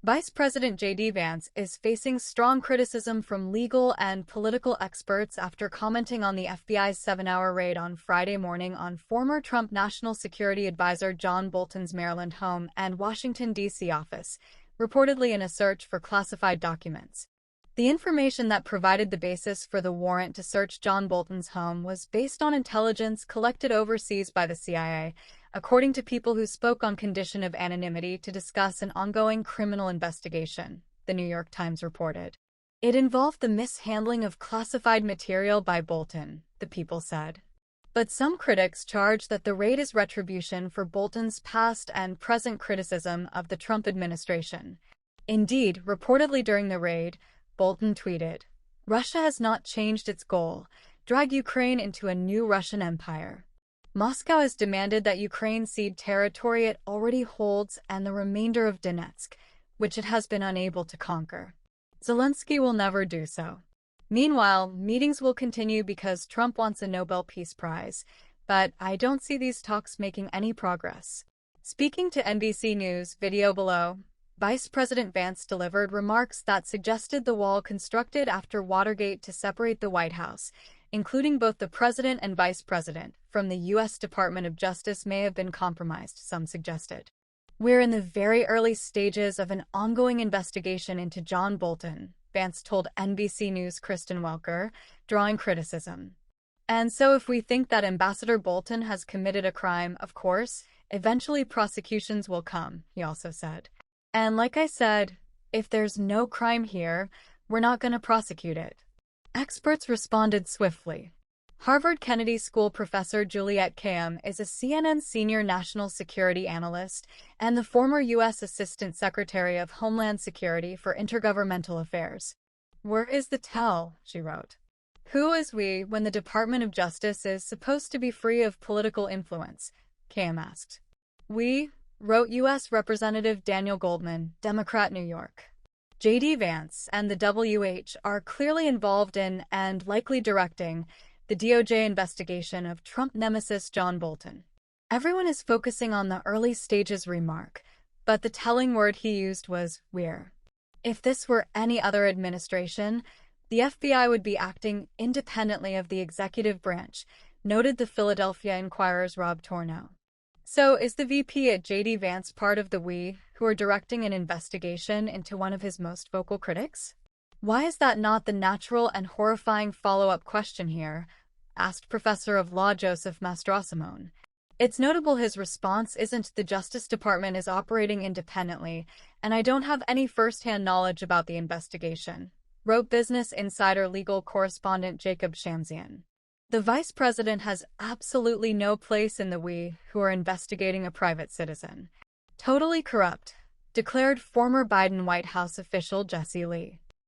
Vice President J.D. Vance is facing strong criticism from legal and political experts after commenting on the FBI's 7-hour raid on Friday morning on former Trump National Security Advisor John Bolton's Maryland home and Washington, D.C. office, reportedly in a search for classified documents. The information that provided the basis for the warrant to search John Bolton's home was based on intelligence collected overseas by the CIA, according to people who spoke on condition of anonymity to discuss an ongoing criminal investigation, the New York Times reported. It involved the mishandling of classified material by Bolton, the People said. But some critics charge that the raid is retribution for Bolton's past and present criticism of the Trump administration. Indeed, reportedly during the raid, Bolton tweeted, "Russia has not changed its goal, drag Ukraine into a new Russian empire. Moscow has demanded that Ukraine cede territory it already holds and the remainder of Donetsk, which it has been unable to conquer. Zelensky will never do so." Meanwhile, meetings will continue because Trump wants a Nobel Peace Prize, but I don't see these talks making any progress. Speaking to NBC News, video below, Vice President Vance delivered remarks that suggested the wall constructed after Watergate to separate the White House, including both the president and vice president, from the U.S. Department of Justice may have been compromised, some suggested. "We're in the very early stages of an ongoing investigation into John Bolton," Vance told NBC News' Kristen Welker, drawing criticism. "And so if we think that Ambassador Bolton has committed a crime, of course, eventually prosecutions will come," he also said. "And like I said, if there's no crime here, we're not going to prosecute it." Experts responded swiftly. Harvard Kennedy School professor Juliette Kayyem is a CNN senior national security analyst and the former U.S. Assistant Secretary of Homeland Security for Intergovernmental Affairs. "Where is the tell?" she wrote. "Who is we when the Department of Justice is supposed to be free of political influence?" Kayyem asked. "We," wrote U.S. Representative Daniel Goldman, Democrat, New York. J.D. Vance and the WH are clearly involved in, and likely directing, the DOJ investigation of Trump nemesis John Bolton. Everyone is focusing on the early stages remark, but the telling word he used was "we're." If this were any other administration, the FBI would be acting independently of the executive branch, noted the Philadelphia Inquirer's Rob Torno. So is the VP at J.D. Vance part of the we who are directing an investigation into one of his most vocal critics? "Why is that not the natural and horrifying follow-up question here?" asked Professor of Law Joseph Mastrosimone. "It's notable his response isn't the Justice Department is operating independently, and I don't have any first-hand knowledge about the investigation," wrote Business Insider legal correspondent Jacob Shamsian. The vice president has absolutely no place in the we who are investigating a private citizen. "Totally corrupt," declared former Biden White House official Jesse Lee.